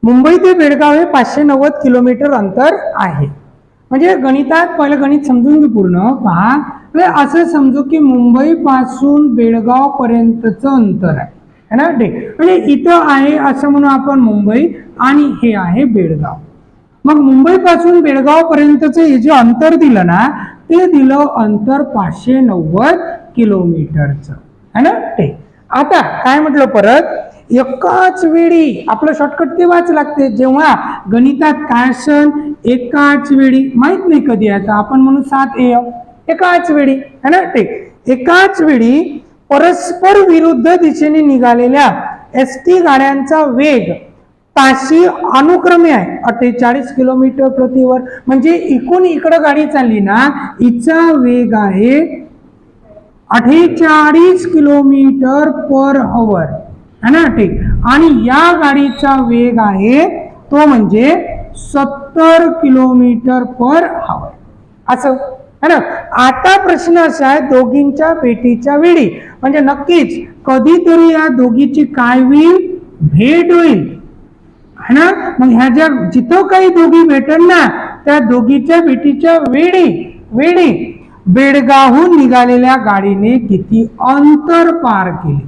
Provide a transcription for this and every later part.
मुंबई ते बेळगाव हे 590 किलोमीटर अंतर आहे. म्हणजे गणितात पहिलं गणित समजून घे पूर्ण पहा. असं समजू की मुंबई पासून बेळगाव पर्यंतचं अंतर आहे है ना. ठीक. म्हणजे इथं आहे असं म्हणून आपण मुंबई आणि हे आहे बेळगाव. मग मुंबई पासून बेळगाव पर्यंतचं हे जे अंतर दिलं ना ते दिलं अंतर 590 किलोमीटरचं है ना. ठीक. आता काय म्हटलं परत, एकाच वेळी आपलं शॉर्टकट तेव्हाच लागते जेव्हा गणितात काय असेल एकाच वेळी, माहित नाही कधी आता आपण म्हणून 7am एकाच वेळी है ना. ठीक. एकाच वेळी परस्पर विरुद्ध दिशेने निघालेल्या एसटी गाड्यांचा वेग ताशी अनुक्रमे आहे 48 किलोमीटर प्रतिवर. म्हणजे इकडून इकडं गाडी चालली ना हिचा वेग आहे 48 किलोमीटर पर आवर है ना. ठीक. आणि या गाडीचा वेग आहे तो म्हणजे 70 किलोमीटर पर आवर असं है ना. आता प्रश्न असा आहे दोघींच्या भेटीच्या वेळी, म्हणजे नक्कीच कधीतरी या दोघीची काय होईल, भेट होईल है ना. मग ह्या ज्या जिथं काही दोघी भेटेल ना त्या दोघीच्या भेटीच्या वेळी बेळगावहून निघालेल्या गाडीने किती अंतर पार केले.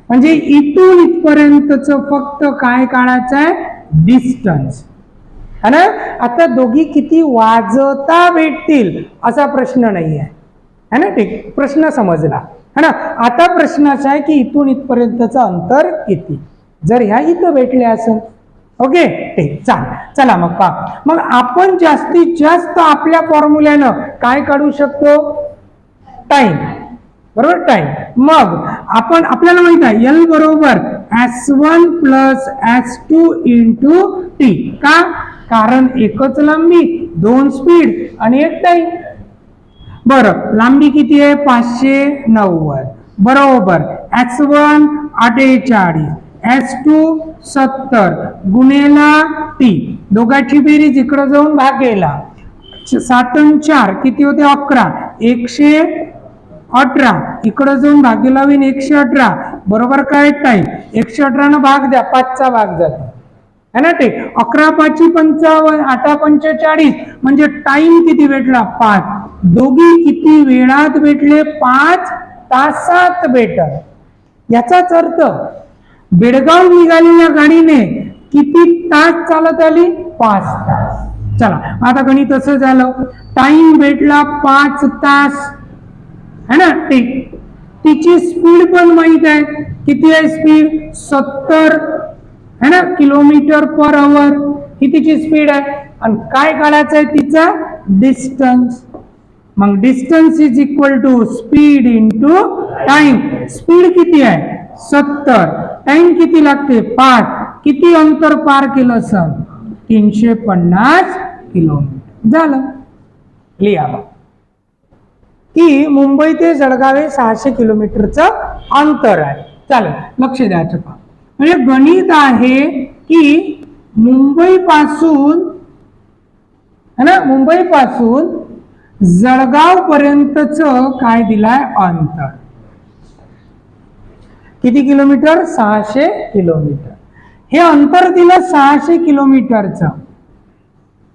म्हणजे इथून इथपर्यंतच फक्त काय काढायचं आहे, डिस्टन्स है ना. आता दोघी किती वाजता भेटतील असा प्रश्न नाही आहे है ना. ठीक. प्रश्न समजला है ना. आता प्रश्न असा आहे की इथून इथपर्यंतचं अंतर किती, जर ह्या इथं भेटले असेल. ओके. ठीक. चला मग पहा. मग आपण जास्तीत जास्त आपल्या फॉर्म्युल्यानं काय काढू शकतो, टाइम. बरोबर, टाइम. मग आपण आपल्याला माहित आहे L बरोबर S1 plus S2 into T. का, कारण एकच लांबी, दोन स्पीड आणि एक टाइम. बरं, लांबी किती आहे 590 बरोबर. S1 48 S2 70 गुणेला T. दोघांची बेरीज इकडे जाऊन भागेला 7 आणि 4 किती होते 11 118 इकडे जाऊन भागेला होईल 118 बरोबर. काय टाइम 118 न भाग द्या 5चा भाग जातो है ना. ठीक. 11 5 55 8 45 म्हणजे टाइम किती भेटला 5. दोघी किती वेळात भेटले, 5 तासात भेटल. याचाच अर्थ बेळगाव निघालेल्या गाडीने किती तास चालत आली, 5 तास. चला आता गणित असं झालं, टाइम भेटला 5 तास है ना. ठीक. तिची स्पीड पण माहित आहे, किती आहे स्पीड 70 है ना किलोमीटर पर आवर ही तिची स्पीड आहे. आणि काय काढायचं आहे तिचा डिस्टन्स. मग distance is equal to speed into time. Speed किती आहे 70, टाइम किती लागते 5, किती अंतर पार केलं असेल 350 किलोमीटर झालं. लिहा की मुंबई ते जळगाव हे 600 किलोमीटरचं अंतर आहे. चालेल, लक्ष द्यायचं पहा. म्हणजे गणित आहे की मुंबई पासून है ना, मुंबई पासून जळगाव पर्यंतच काय दिलाय अंतर, किती किलोमीटर 600 किलोमीटर. हे अंतर दिलं 600 किलोमीटरचं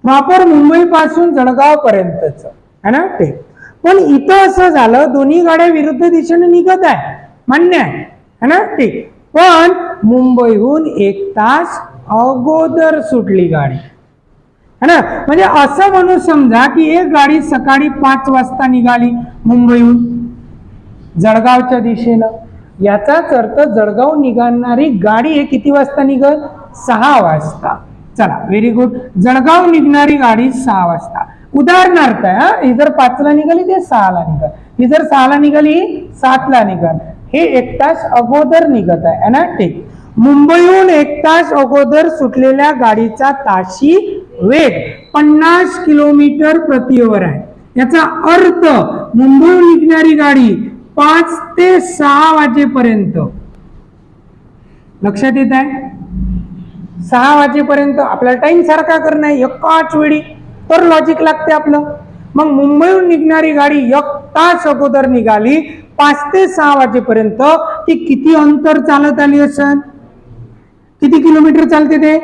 प्रॉपर मुंबई पासून जळगाव पर्यंतच है ना. ते पण इथं असं झालं दोन्ही गाड्या विरुद्ध दिशेने निघत आहे, मान्य आहे है ना. ठीक. पण मुंबईहून 1 तास अगोदर सुटली गाडी है ना. म्हणजे असं म्हणून समजा की एक गाडी सकाळी 5 वाजता निघाली मुंबईहून जळगावच्या दिशेनं. याचाच अर्थ जळगाव निघणारी गाडी हे किती वाजता निघत 6 वाजता. चला व्हेरी गुड. जळगाव निघणारी गाडी 6 वाजता. उदाहरणार्थ ही जर 5ला निघाली ते 6ला निघाल, ही जर 6ला निघाली 7ला निघाल. हे 1 तास अगोदर निघत आहे ना. ठीक. मुंबईहून 1 तास अगोदर सुटलेल्या गाडीचा ताशी वेग 50 किलोमीटर प्रति आवर आहे. याचा अर्थ मुंबईहून निघणारी गाडी 5 ते 6 वाजेपर्यंत, लक्षात येत आहे 6 वाजेपर्यंत आपल्याला टाइम सारखा करणं आहे एकाच वेळी, तर लॉजिक लागते आपलं. मग मुंबईहून निघणारी गाडी 1 तास अगोदर निघाली 5 ते 6 वाजेपर्यंत ती किती अंतर चालत आली असेल, किती किलोमीटर चालते ते?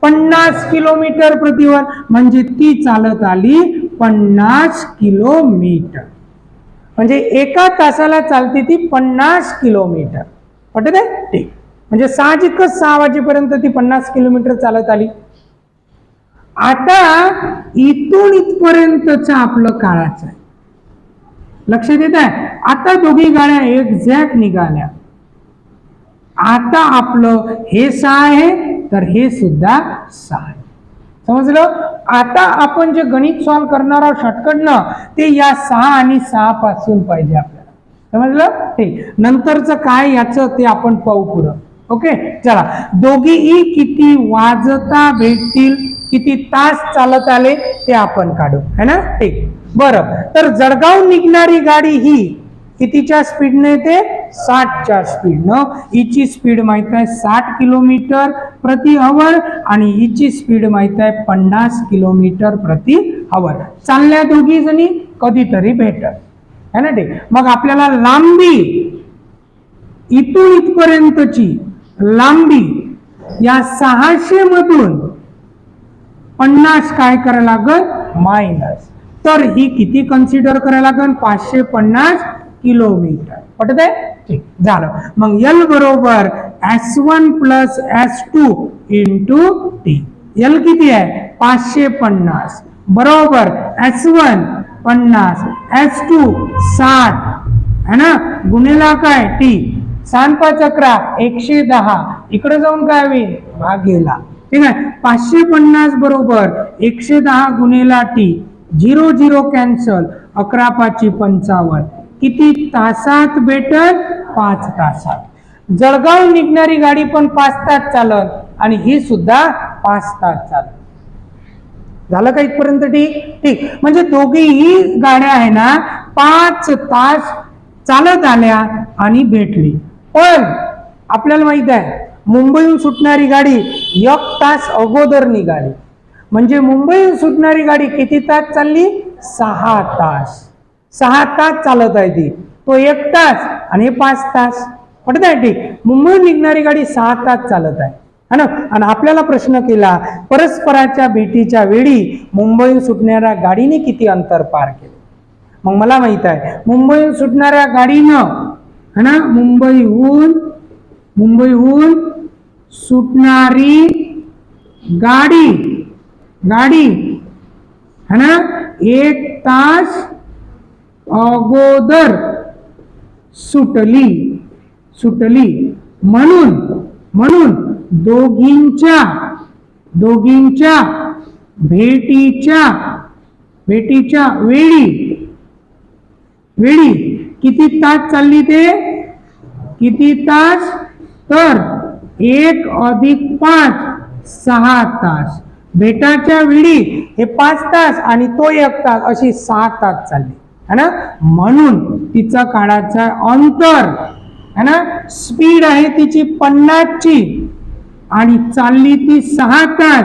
50 किलोमीटर प्रतिवर, म्हणजे ती चालत आली 50 किलोमीटर, म्हणजे एका तासाला चालते ती 50 किलोमीटर. पटत आहे? ठीक. म्हणजे साहजिकच 6 वाजेपर्यंत ती 50 किलोमीटर चालत आली. आता इथून इथपर्यंतच आपलं काळाचं आहे. लक्षात येत आहे? आता दोघी गाड्या एक्झॅक्ट निघाल्या. आता आपलं हे 6 आहे, तर हे सुद्धा 6 आहे. समजलं? आता आपण जे गणित सॉल्व करणार आहोत शॉर्टकटनं, ते या 6 आणि 6 पासून पाहिजे आपल्याला. समजलं? ठीक. नंतरचं काय याचं ते आपण पाहू पुढं. ओके, चला. दोघीही किती वाजता भेटतील, किती तास चालत आले ते आपण काढू, है ना? ठीक. बरं, तर जळगाव निघणारी गाडी ही कितीच्या स्पीडने येते? 60च्या स्पीडनं. हिची स्पीड माहित आहे 60 किलोमीटर प्रति आवर आणि हिची स्पीड माहित आहे 50 किलोमीटर प्रति आवर. चालल्या दोघी जणी कधीतरी भेटत, है ना? ठीक. मग आपल्याला लांबी, इथून इथपर्यंतची लांबी या 600 मधून 50 काय करायला लागल? मायनस. तर ही किती कन्सिडर करायला लागल? 550 किलोमीटर. पटत आहे? ठीक. झालं. मग L बरोबर S1 plus S2 into T. L किती आहे? 550 बरोबर S1 50, S2 60, है ना? गुणिला काय? T. 5×5 = 110. इकडे जाऊन काय होईल? भागेला. ठीक आहे. 550 बरोबर 110 गुणिला T. 0 0 कॅन्सल. 11×5 = 55. किती तासात भेटल? 5 तासात. जळगाव निघणारी गाडी पण 5 तास चालत आणि ही सुद्धा 5 तास चालत. झालं का इथपर्यंत? ठीक. ठीक. म्हणजे दोघीही गाड्या आहे ना 5 तास चालत आल्या आणि भेटली. पण आपल्याला माहित आहे मुंबईहून सुटणारी गाडी 1 तास अगोदर निघाली, म्हणजे मुंबईहून सुटणारी गाडी किती तास चालली? 6 तास. 6 तास चालत आहे ती. तो 1 तास आणि हे 5 तास. पटत आहे? ठीक. मुंबईहून निघणारी गाडी 6 तास चालत आहे, है ना? आणि आपल्याला प्रश्न केला परस्पराच्या भेटीच्या वेळी मुंबईहून सुटणाऱ्या गाडीने किती अंतर पार केले. मग मला माहित आहे मुंबईहून सुटणाऱ्या गाडीनं, है ना, मुंबईहून सुटणारी गाडी है ना 1 तास अगोदर सुटली. म्हणून दोघींच्या भेटीच्या वेळी किती तास चालली ते? किती तास? तर 1 + 5 6 तास. भेटाच्या वेळी हे 5 तास आणि तो 1 तास, अशी 6 तास चालली, है ना? म्हणून तिचा काळाचा अंतर, है ना, स्पीड आहे तिची 50 ची आणि चालली ती 6 तास.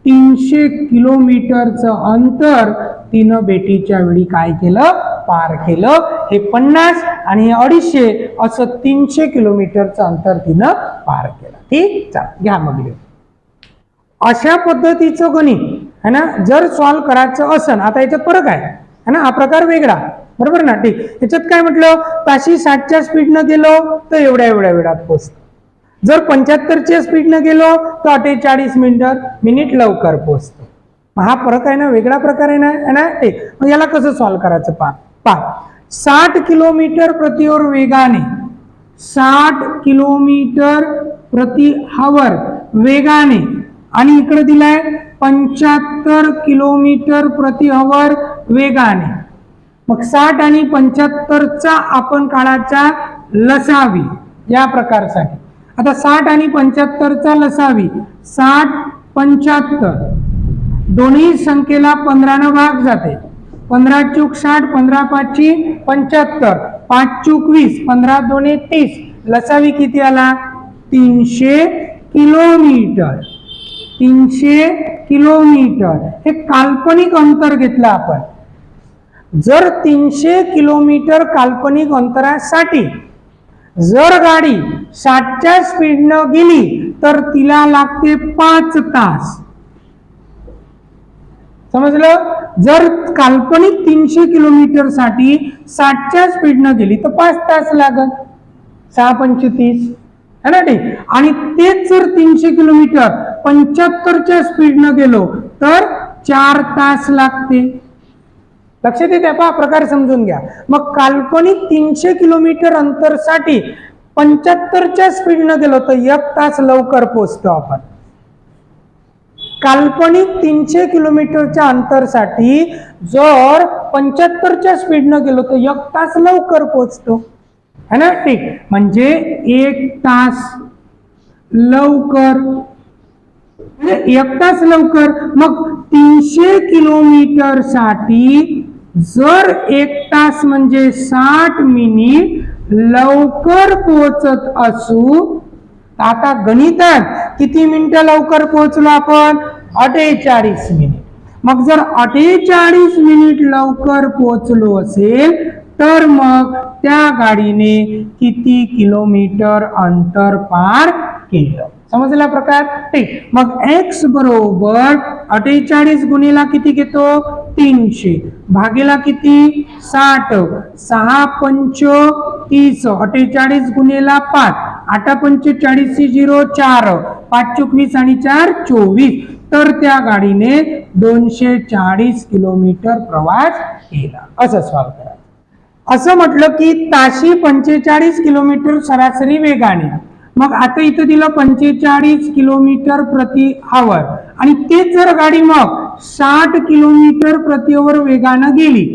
300 किलोमीटरचं अंतर तिनं भेटीच्या वेळी काय केलं? पार केलं. हे 50 आणि हे 250, असं 300 किलोमीटरचं अंतर तिनं पार केलं. ठीक. चला घ्या मग. अशा पद्धतीचं गणित, है ना, जर सॉल्व करायचं असेल, आता याच्यात फरक आहे, है ना, हा प्रकार वेगळा, बरोबर ना? ठीक. याच्यात काय म्हटलं? ताशी 60च्या स्पीडनं गेलो तर एवढ्या वेळात पोहोचतो. जर 75च्या स्पीडनं गेलो तर 48 मिनिट लवकर पोहोचतो. हा फरक आहे ना, वेगळा प्रकार आहे ना, है ना? ठीक. मग याला कसं सॉल्व करायचं? पहा 60 किलोमीटर प्रति आवर वेगाने, 60 किलोमीटर प्रति आवर वेगाने, आणि इकडे दिलाय 75 किलोमीटर प्रति आवर वेगाने. मग 60 आणि 75चा आपण काढायचा लसावी या प्रकारसाठी. आता 60 आणि 75चा लसावी. 60 75, दोन्ही संख्येला 15 न भाग जाते. 15 चूक 60, 15 पाची 75, 5 चूक 20, 15 दोन्ही 30. लसावी किती आला? 300 किलोमीटर. 300 किलोमीटर हे काल्पनिक अंतर घेतलं आपण. जर 300 किलोमीटर काल्पनिक अंतरासाठी जर गाडी 60च्या स्पीडनं गेली तर तिला लागते 5 तास. समजलं? जर काल्पनिक 300 किलोमीटर साठी 60च्या स्पीडनं गेली तर 5 तास लागत. 6 पंचे 30 है ना ठीक. आणि तेच जर 300 किलोमीटर 75च्या स्पीडनं गेलो तर 4 तास लागते. लक्षात येते? पहा प्रकार समजून घ्या. मग काल्पनिक 300 किलोमीटर अंतरसाठी 75च्या स्पीडनं गेलो तर 1 तास लवकर पोहोचतो आपण. काल्पनिक 300 किलोमीटरच्या अंतरसाठी जर 75च्या स्पीडनं गेलो तर 1 तास लवकर पोहोचतो है ना ठीक. म्हणजे 1 तास लवकर, 1 तास लवकर. मग 300 किलोमीटर साठी जर 1 तास म्हणजे 60 मिनिट लवकर पोहोचत असू, आता गणितात किती मिनिटं लवकर पोहोचलो आपण? 48 मिनिट. मग जर 48 मिनिट लवकर पोहोचलो असेल तर मग त्या गाडीने किती किलोमीटर अंतर पार केलं? समजला प्रकार ठीक. मग x बरोबर 48 गुणिला किती घेतो? 300 भागीला किती? 60. 6 पंच 30. 48 गुणिला 5. 8 पंच 40 0 4. 5 चूक 20 आणि 4 24. तर त्या गाडीने 240 किलोमीटर प्रवास केला. असं सॉल्व करा. असं म्हटलं की ताशी 45 किलोमीटर सरासरी वेगाने. मग आता इथं दिलं 45 किलोमीटर प्रति आवर आणि तेच जर गाडी मग 60 किलोमीटर प्रति आवर वेगानं गेली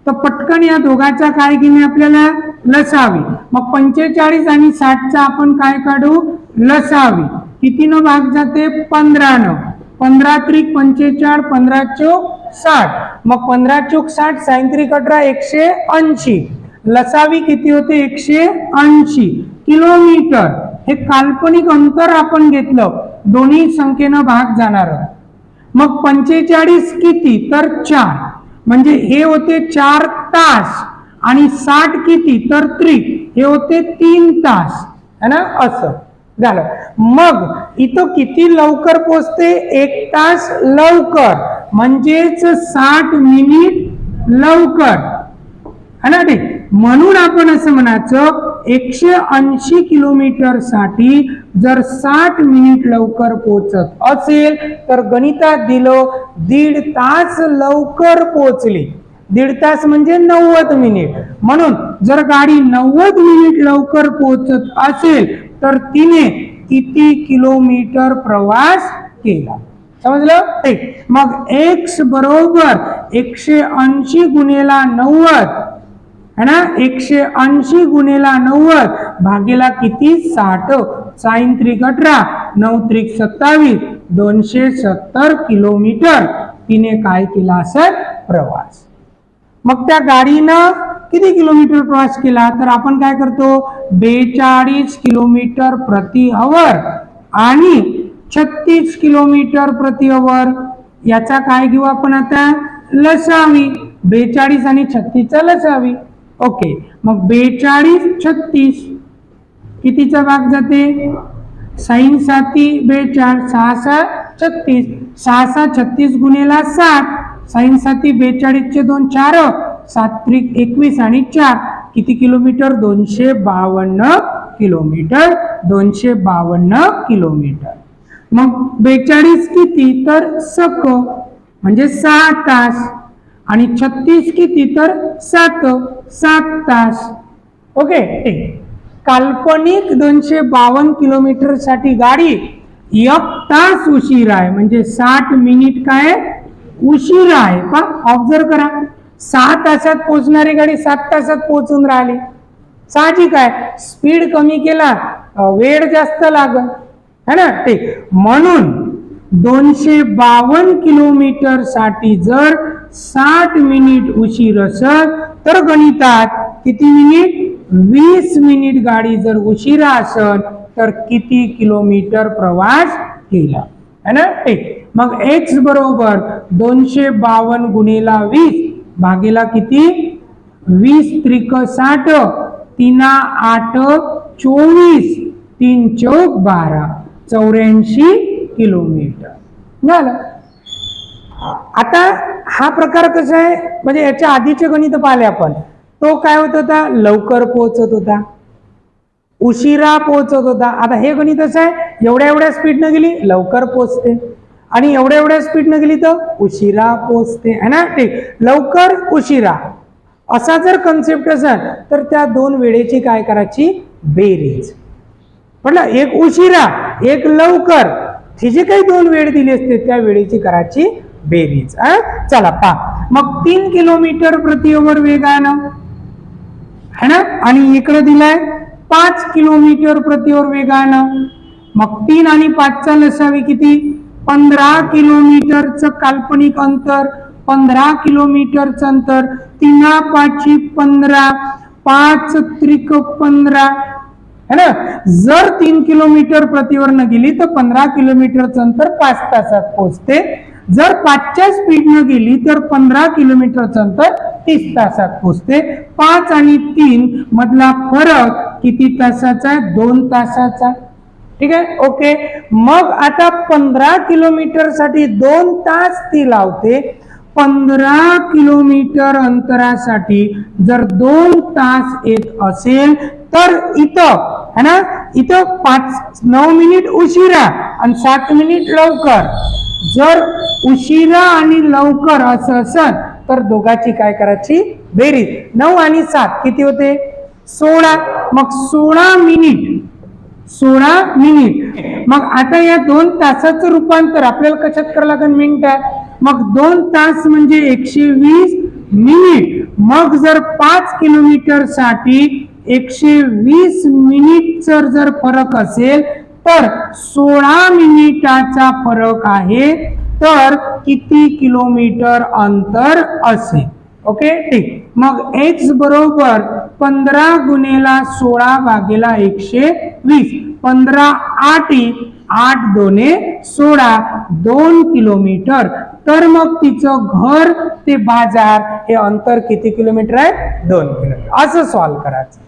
तर पटकन या दोघांचा काय घेणे आपल्याला? लसावी. मग 45 आणि 60चा आपण काय काढू? लसावी. कितीनं भाग जाते? 15 न. 15 त्रिक 45, 15 चौक 60. मग 15 चौक 60, 6 त्रिक 18, 180. लसावी किती होते? 180 किलोमीटर. हे काल्पनिक अंतर आपण घेतलं, दोन्ही संख्येनं भाग जाणार. मग 45 किती? तर 4. म्हणजे हे होते 4 तास. आणि 60 किती? तर त्रिक हे होते 3 तास है ना. असं झालं. मग इथं किती लवकर पोहोचते? 1 तास लवकर, म्हणजेच 60 मिनिट लवकर है ना ठीक. म्हणून आपण असं म्हणायचं 180 किलोमीटर साठी जर 60 मिनिट लवकर पोहोचत असेल तर गणितात दिलं 1.5 तास लवकर पोहोचली. 1.5 तास म्हणजे 90 मिनिट. म्हणून जर गाडी 90 मिनिट लवकर पोहोचत असेल तर तिने किती किलोमीटर प्रवास केला? समजलं ठीक. मग x बरोबर 180 गुणिला 90 है ना. 180 गुणिला 90 भागीला किती? 60. 6 त्रिक 18, 9 त्रिक 27, 270 किलोमीटर तिने काय केला असेल? प्रवास. मग त्या गाडीनं किती किलोमीटर प्रवास केला? तर आपण काय करतो? 42 किलोमीटर प्रति आवर आणि 36 किलोमीटर प्रति आवर. याचा काय घेऊ आपण आता? लसावी. 42 आणि 36चा लसावी. ओके. मग 42 36 कितीचा भाग जाते? 6 7 42, 6 6 36. 6 6 36 गुणिला 60. 6 7 42 चे 2 4, 7 त्रिक 21 आणि 4 किती किलोमीटर? 252 किलोमीटर. 252 किलोमीटर. मग 42 किती? तर सक म्हणजे 6 तास आणि 36 किती? तर 7 तास. ओके ठीक. काल्पनिक 252 किलोमीटर साठी गाडी 1 तास उशीर आहे, म्हणजे 60 मिनिट काय उशीर आहे. पण ऑब्झर्व करा, 6 तासात पोहोचणारी गाडी 7 तासात पोहोचून राहिली. साहजिक आहे, स्पीड कमी केला वेळ जास्त लागत है ना ठीक. म्हणून 252 किलोमीटर साठी जर 60 मिनिट उशीर असेल तर गणितात किती मिनिट? 20 मिनिट गाडी जर उशिरा असेल तर किती किलोमीटर प्रवास केला है ना ठीक. मग x बरोबर 252 गुणिला 20 भागीला किती? 20 त्रिक 60, 3 8 24 3 चौक 12 84 किलोमीटर झालं. आता हा प्रकार कसा आहे, म्हणजे याच्या आधीचे गणित पाहिले आपण, तो काय होत होता, लवकर पोहोचत होता, उशिरा पोहोचत होता. आता हे गणित असं आहे, एवढ्या स्पीडनं गेली लवकर पोहोचते आणि एवढ्या स्पीडनं गेली तर उशिरा पोहोचते, है ना. ठीक, लवकर उशिरा असा जर कन्सेप्ट असेल तर त्या दोन वेळेची काय करायची, बेरीज. म्हटलं एक उशिरा एक लवकर, ही जे काही दोन वेळ दिली असते त्या वेळेची करायची बेरीज. चला पहा, मग 3 किलोमीटर प्रति आवर वेगानं, है ना, आणि इकडे दिलाय 5 किलोमीटर प्रति आवर वेगानं. मग 3 आणि 5चा लसावी किती, 15 किलोमीटरचं काल्पनिक अंतर, 15 किलोमीटरचं अंतर, 3 5 15, 5 त्रिक 15, है ना. जर 3 किलोमीटर प्रतिवर न गेली तर 15 किलोमीटरचं अंतर 5 तासात पोहोचते. जर 5च्या स्पीडनं गेली तर 15 किलोमीटरचं अंतर 30 तासात पोहोचते. 5 आणि 3 मधला फरक किती तासाचा आहे, 2 तासाचा. ठीक आहे, ओके. मग आता 15 किलोमीटर साठी 2 तास ती लावते. 15 किलोमीटर अंतरासाठी जर 2 तास येत असेल तर इथं, है ना, इथं 9 मिनिट उशिरा आणि 7 मिनिट लवकर. जर उशिरा आणि लवकर असं असेल तर दोघांची काय करायची बेरीज. 9 आणि 7 किती होते, 16. मग 16 मिनिट. मग आता या 2 तासाचं रूपांतर आपल्याला कशात करावं लागेल, मिनिटात. मग 2 तास म्हणजे 120 मिनिट. मग जर 5 किलोमीटर साठी 120 मिनिटचा जर फरक असेल तर 16 मिनिटाचा फरक आहे, तर किती किलोमीटर अंतर असेल. ओके, ठीक. मग x बरोबर 15 गुणेला 16 भागेला 120, 15 8 8 2 16, 2 किलोमीटर. तर मग तिचं घर ते बाजार हे अंतर किती किलोमीटर आहे, 2 किलोमीटर. असं सॉल्व्ह करायचं.